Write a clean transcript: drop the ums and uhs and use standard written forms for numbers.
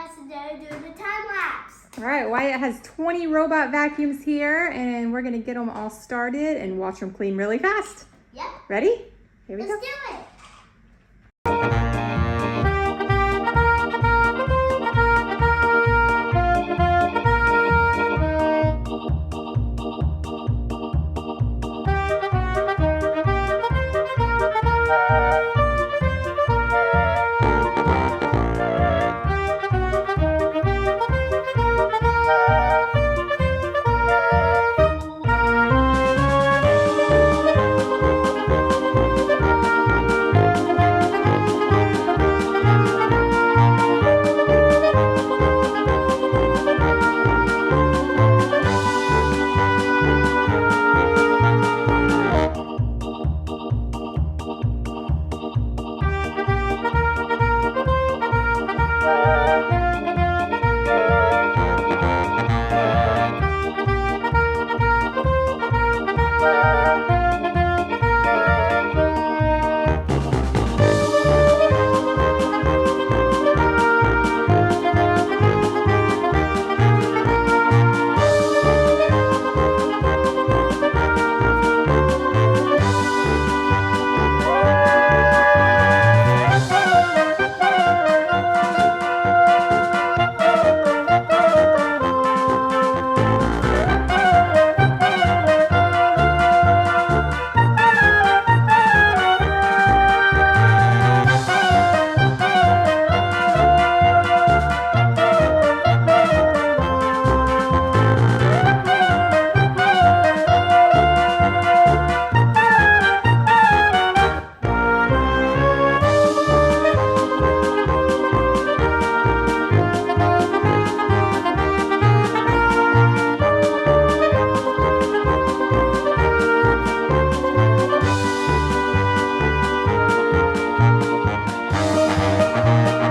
us to do the time lapse. All right, Wyatt has 20 robot vacuums here, and we're gonna get them all started and watch them clean really fast. Yep. Ready? Here we Let's go. do it.